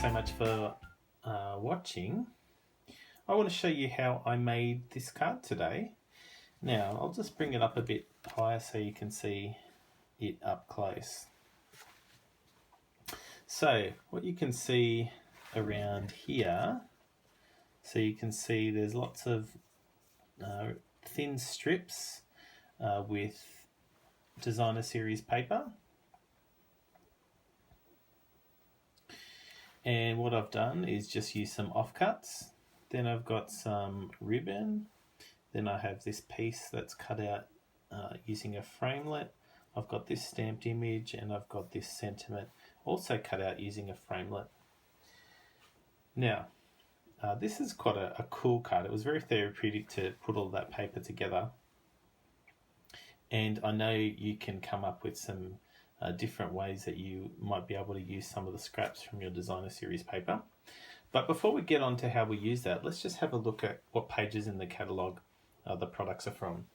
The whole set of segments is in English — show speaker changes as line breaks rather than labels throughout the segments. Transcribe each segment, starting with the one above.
so much for watching. I want to show you how I made this card today. Now I'll just bring it up a bit higher so you can see it up close. So what you can see around here, so you can see there's lots of thin strips with designer series paper. And what I've done is just use some offcuts. Then I've got some ribbon. Then I have this piece that's cut out using a framelit. I've got this stamped image and I've got this sentiment also cut out using a framelit. Now, this is quite a cool card. It was very therapeutic to put all that paper together. And I know you can come up with some different ways that you might be able to use some of the scraps from your designer series paper. But before we get on to how we use that, let's just have a look at what pages in the catalogue the products are from.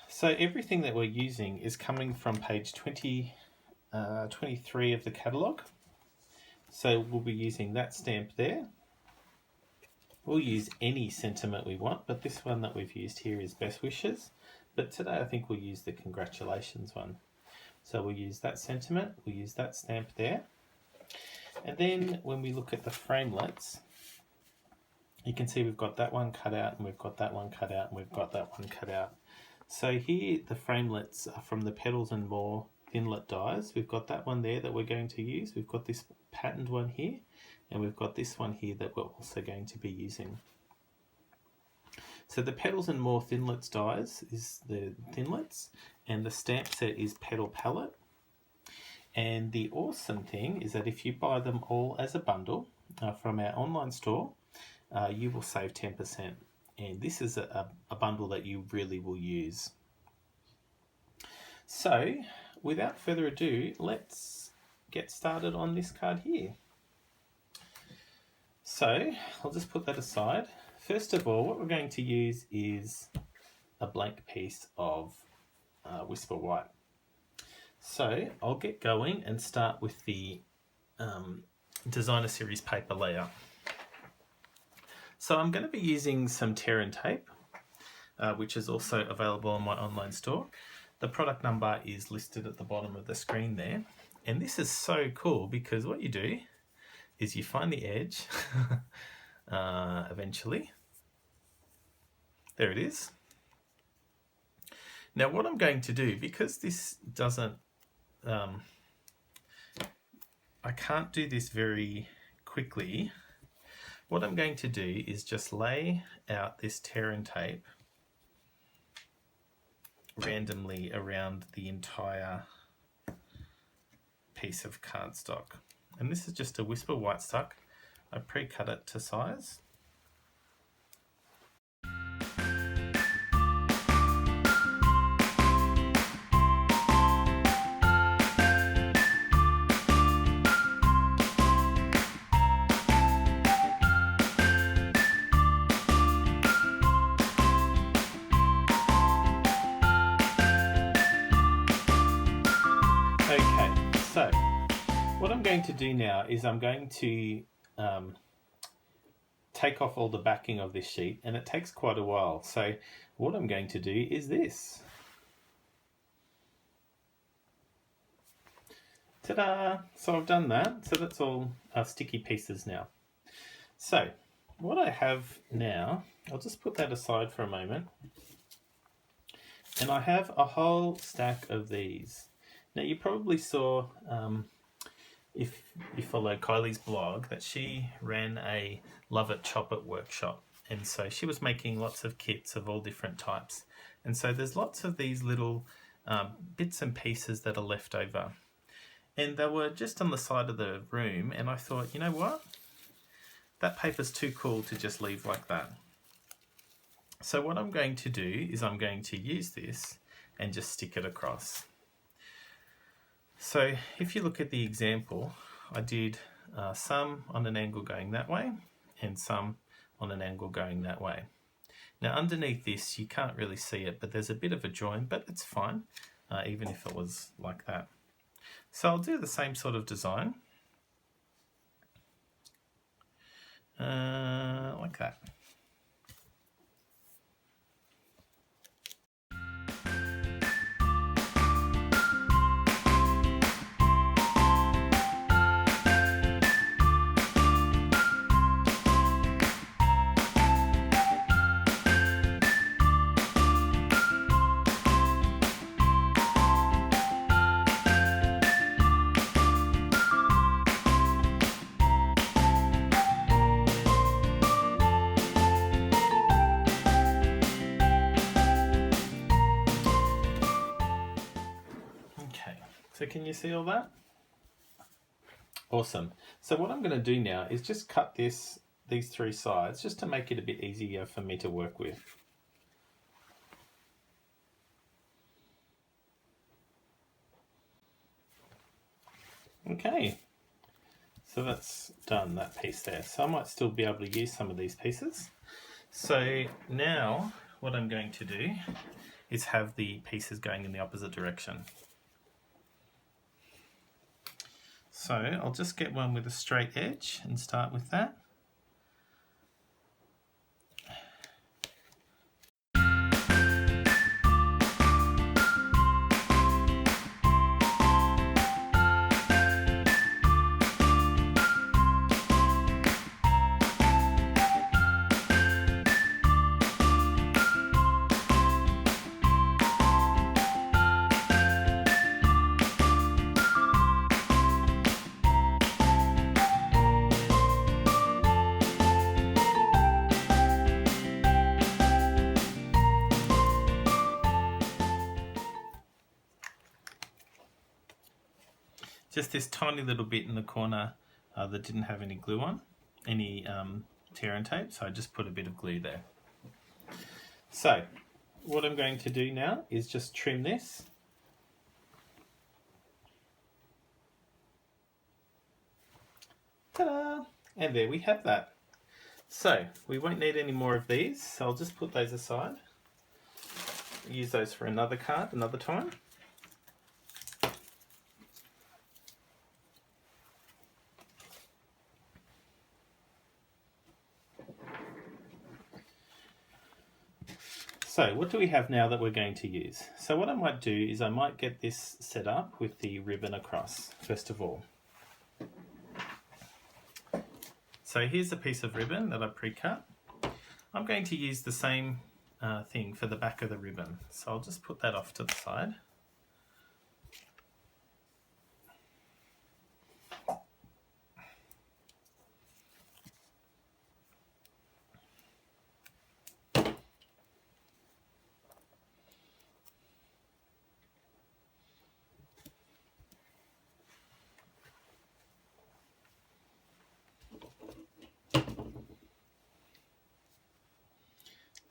So everything that we're using is coming from page 23 of the catalogue. So we'll be using that stamp there. We'll use any sentiment we want, but this one that we've used here is Best Wishes. But today I think we'll use the Congratulations one. So we'll use that sentiment, we'll use that stamp there. And then when we look at the framelits, you can see we've got that one cut out and we've got that one cut out and we've got that one cut out. So here the framelits are from the Petals and More Thinlit dies. We've got that one there that we're going to use. We've got this patterned one here. And we've got this one here that we're also going to be using. So the Petals and More Thinlits dies is the Thinlits, and the stamp set is Petal Palette. And the awesome thing is that if you buy them all as a bundle from our online store, you will save 10%. And this is a bundle that you really will use. So without further ado, let's get started on this card here. So I'll just put that aside. First of all, what we're going to use is a blank piece of Whisper White. So I'll get going and start with the designer series paper layout. So I'm going to be using some tear and tape, which is also available on my online store. The product number is listed at the bottom of the screen there. And this is so cool because what you do is you find the edge eventually. There it is. Now what I'm going to do, because this doesn't, I can't do this very quickly, what I'm going to do is just lay out this tear and tape randomly around the entire piece of cardstock. And this is just a Whisper White Stuck. I pre-cut it to size. Okay, so what I'm going to do now is I'm going to take off all the backing of this sheet, and it takes quite a while. So what I'm going to do is this. Ta-da! So I've done that. So that's all sticky pieces now. So what I have now, I'll just put that aside for a moment. And I have a whole stack of these. Now you probably saw, if you follow Kylie's blog, that she ran a Love It, Chop It workshop. And so she was making lots of kits of all different types. And so there's lots of these little bits and pieces that are left over. And they were just on the side of the room. And I thought, you know what? That paper's too cool to just leave like that. So what I'm going to do is I'm going to use this and just stick it across. So if you look at the example, I did some on an angle going that way and some on an angle going that way. Now underneath this you can't really see it, but there's a bit of a join, but it's fine even if it was like that. So I'll do the same sort of design, like that. So can you see all that? Awesome. So what I'm going to do now is just cut these three sides just to make it a bit easier for me to work with. Okay, so that's done, that piece there. So I might still be able to use some of these pieces. So now what I'm going to do is have the pieces going in the opposite direction. So I'll just get one with a straight edge and start with that. Just this tiny little bit in the corner that didn't have any glue on, any tear and tape, so I just put a bit of glue there. So what I'm going to do now is just trim this. Ta-da! And there we have that. So we won't need any more of these, so I'll just put those aside. Use those for another card another time. So what do we have now that we're going to use? So what I might do is I might get this set up with the ribbon across, first of all. So here's a piece of ribbon that I pre-cut. I'm going to use the same thing for the back of the ribbon. So I'll just put that off to the side.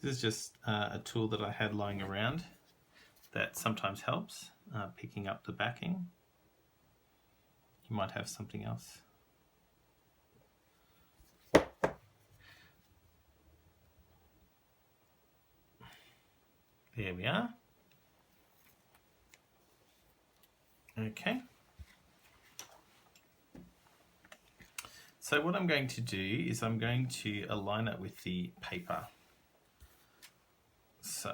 This is just a tool that I had lying around that sometimes helps picking up the backing. You might have something else. There we are. Okay. So what I'm going to do is I'm going to align it with the paper. So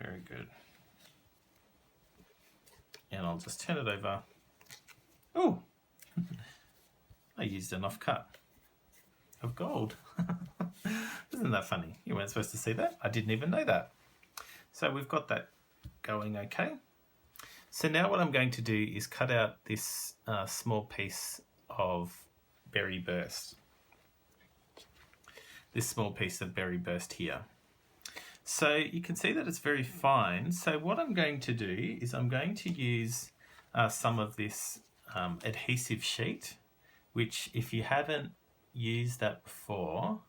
very good. And I'll just turn it over. Oh, I used an offcut of gold. Isn't that funny? You weren't supposed to see that. I didn't even know that. So we've got that going okay. So now what I'm going to do is cut out this small piece of berry burst. This small piece of berry burst here. So you can see that it's very fine. So what I'm going to do is I'm going to use some of this adhesive sheet, which if you haven't used that before,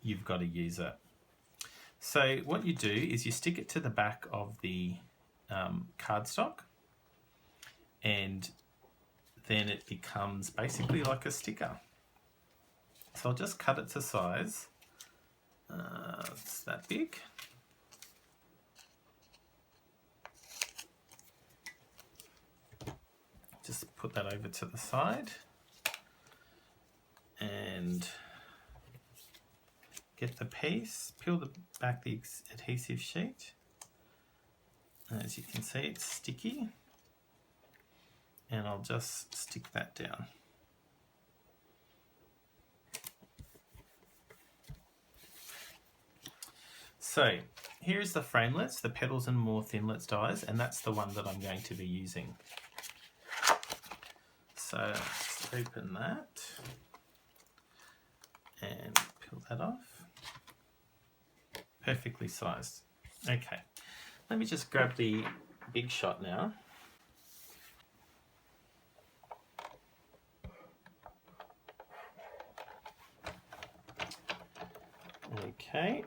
you've got to use it. So what you do is you stick it to the back of the cardstock, and then it becomes basically like a sticker. So I'll just cut it to size It's that big. Just put that over to the side and get the piece, peel back the adhesive sheet. And as you can see, it's sticky, and I'll just stick that down. So here's the framelets, the Petals and More Thinlits dies, and that's the one that I'm going to be using. So let's open that and peel that off. Perfectly sized. Okay, let me just grab the big shot now. Okay.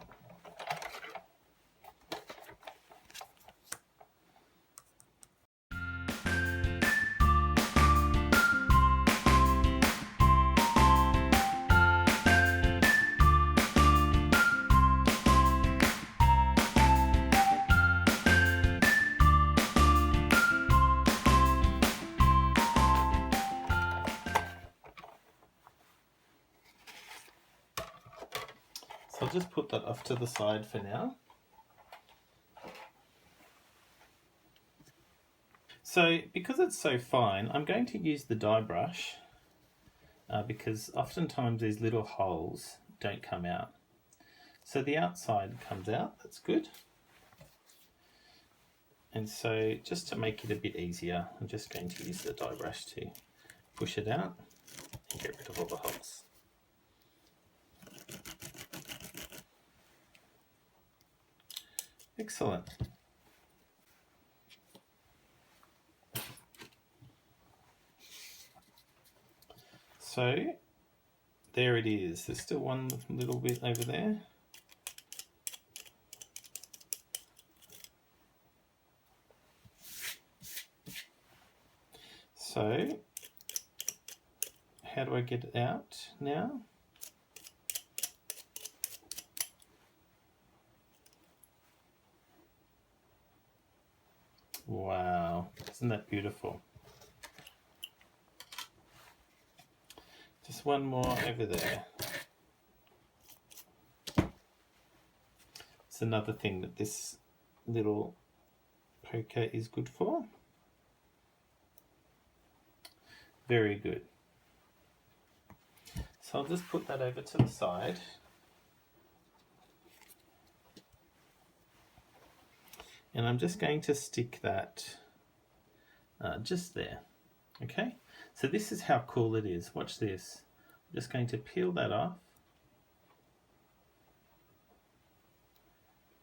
So I'll just put that off to the side for now. So because it's so fine, I'm going to use the die brush because oftentimes these little holes don't come out. So the outside comes out, that's good. And so just to make it a bit easier, I'm just going to use the die brush to push it out and get rid of all the holes. Excellent. So there it is. There's still one little bit over there. So how do I get it out now? Wow, isn't that beautiful? Just one more over there. It's another thing that this little poker is good for. Very good. So I'll just put that over to the side. And I'm just going to stick that just there. Okay, so this is how cool it is. Watch this. I'm just going to peel that off.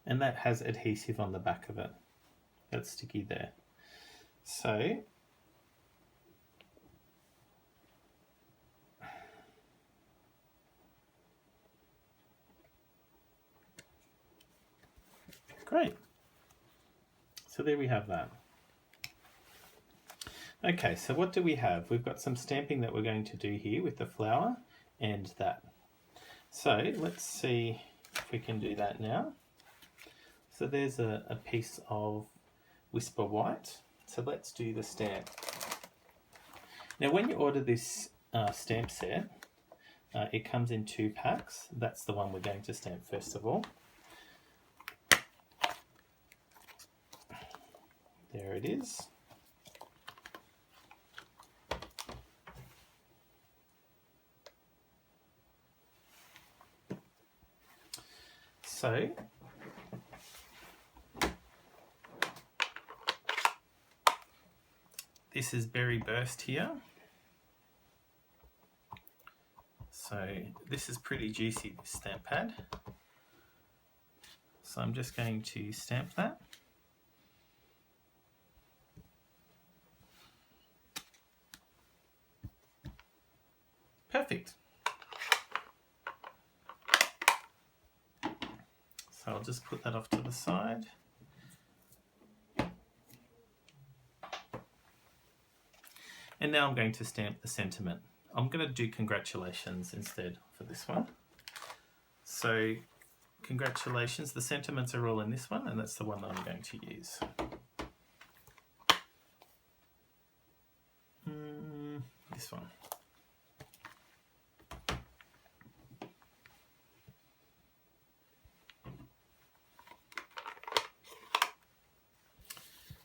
And that has adhesive on the back of it. That's sticky there. So great. So there we have that. Okay, so what do we have? We've got some stamping that we're going to do here with the flower and that. So let's see if we can do that now. So there's a piece of Whisper White. So let's do the stamp. Now when you order this stamp set, it comes in 2 packs. That's the one we're going to stamp first of all. There it is. So this is Berry Burst here. So this is pretty juicy, this stamp pad. So I'm just going to stamp that. Perfect. So I'll just put that off to the side. And now I'm going to stamp the sentiment. I'm going to do congratulations instead for this one. So congratulations. The sentiments are all in this one, and that's the one that I'm going to use. This one.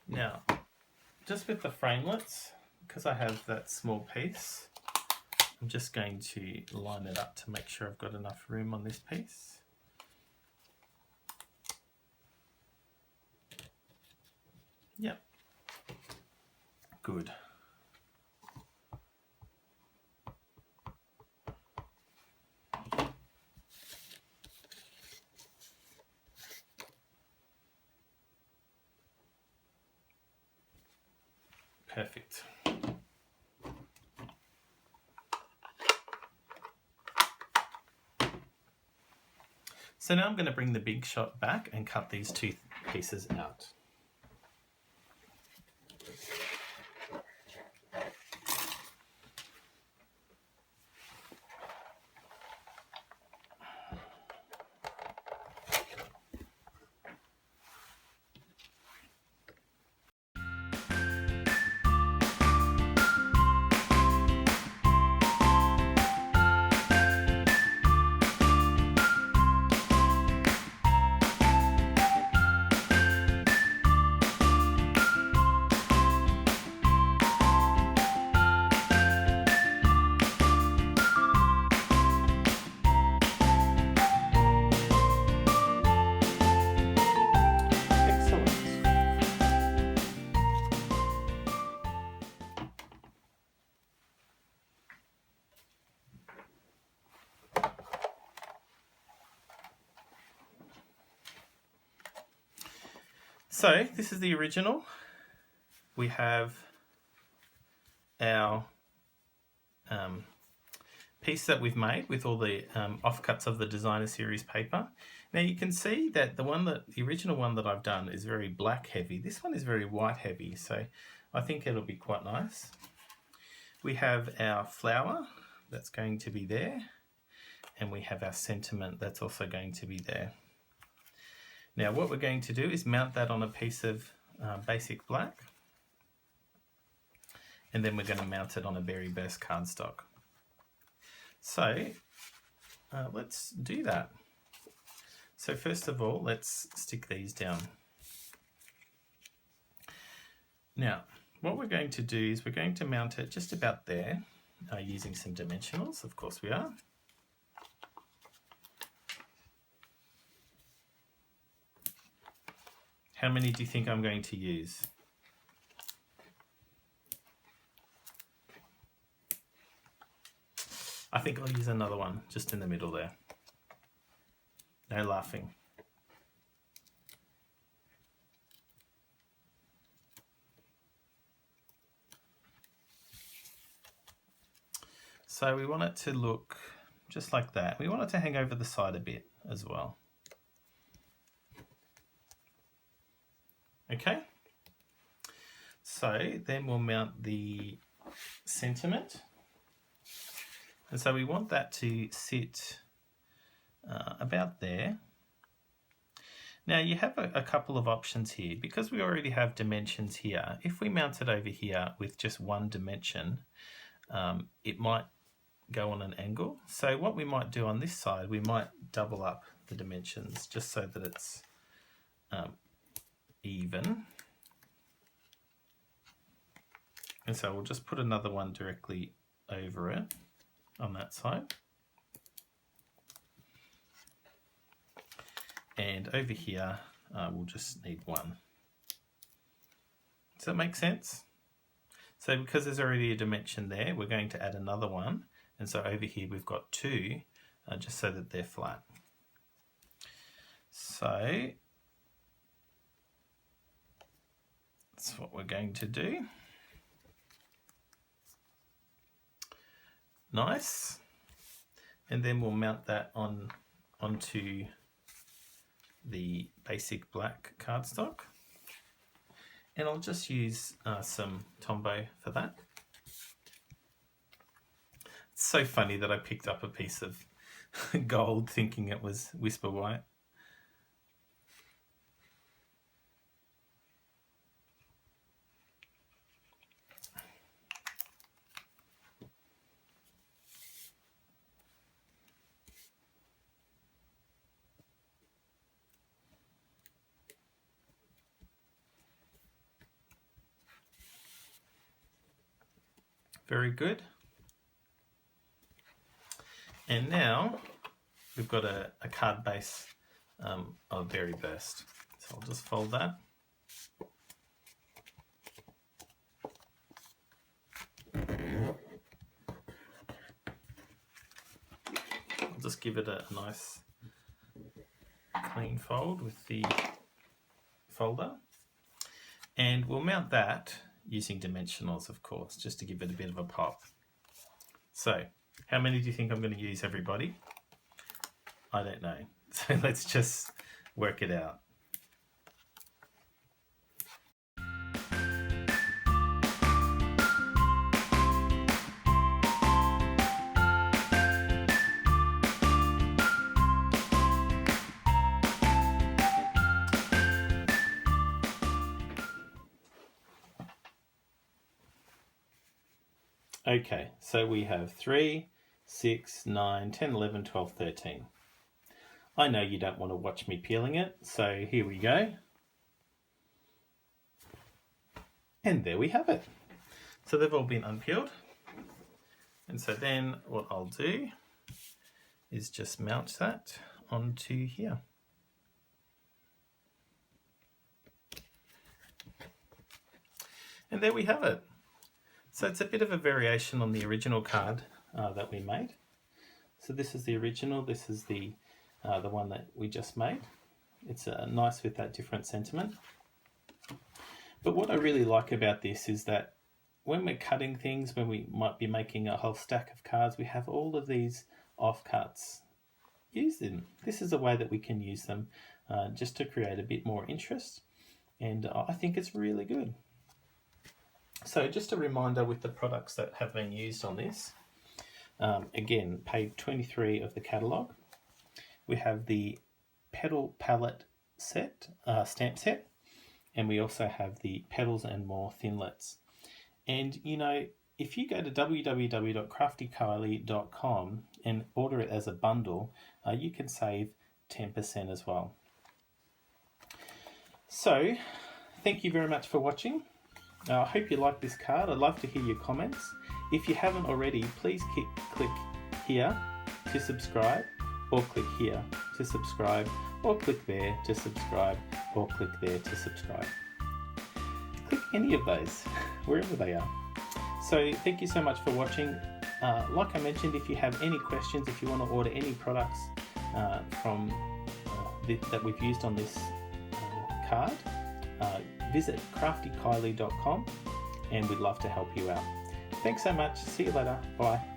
Now, just with the framelits, because I have that small piece, I'm just going to line it up to make sure I've got enough room on this piece. Yep. Good. Perfect. So now I'm going to bring the big shot back and cut these two pieces out. So this is the original. We have our piece that we've made with all the offcuts of the designer series paper. Now you can see that the original one that I've done is very black heavy. This one is very white heavy, so I think it'll be quite nice. We have our flower that's going to be there, and we have our sentiment that's also going to be there. Now what we're going to do is mount that on a piece of basic black, and then we're going to mount it on a berry burst cardstock. So let's do that. So first of all, let's stick these down. Now what we're going to do is we're going to mount it just about there using some dimensionals, of course we are. How many do you think I'm going to use? I think I'll use another one just in the middle there. No laughing. So we want it to look just like that. We want it to hang over the side a bit as well. Okay, so then we'll mount the sentiment, and so we want that to sit about there. Now you have a couple of options here. Because we already have dimensions here, if we mount it over here with just one dimension, it might go on an angle. So what we might do on this side, we might double up the dimensions just so that it's even. And so we'll just put another one directly over it on that side. And over here, we'll just need one. Does that make sense? So because there's already a dimension there, we're going to add another one. And so over here, we've got two, just so that they're flat. So that's what we're going to do. Nice. And then we'll mount that onto the basic black cardstock. And I'll just use some Tombow for that. It's so funny that I picked up a piece of gold thinking it was Whisper White. Very good. And now we've got a card base of Berry Burst. So I'll just fold that. I'll just give it a nice clean fold with the folder. And we'll mount that using dimensionals, of course, just to give it a bit of a pop. So, how many do you think I'm going to use, everybody? I don't know. So let's just work it out. Okay, so we have 3, 6, 9, 10, 11, 12, 13. I know you don't want to watch me peeling it, so here we go. And there we have it. So they've all been unpeeled. And so then what I'll do is just mount that onto here. And there we have it. So it's a bit of a variation on the original card that we made. So this is the original, this is the one that we just made. It's nice with that different sentiment. But what I really like about this is that when we're cutting things, when we might be making a whole stack of cards, we have all of these offcuts. Use them. This is a way that we can use them just to create a bit more interest. And I think it's really good. So just a reminder with the products that have been used on this. Again, page 23 of the catalogue. We have the Petal palette set, stamp set, and we also have the Petals and More thinlits. And you know, if you go to www.craftykylie.com and order it as a bundle, you can save 10% as well. So, thank you very much for watching. I hope you like this card. I'd love to hear your comments. If you haven't already, please click here to subscribe, or click here to subscribe, or click there to subscribe, or click there to subscribe. Click any of those, wherever they are. So thank you so much for watching. Like I mentioned, if you have any questions, if you want to order any products from that we've used on this card, visit craftykylie.com and we'd love to help you out. Thanks so much. See you later. Bye.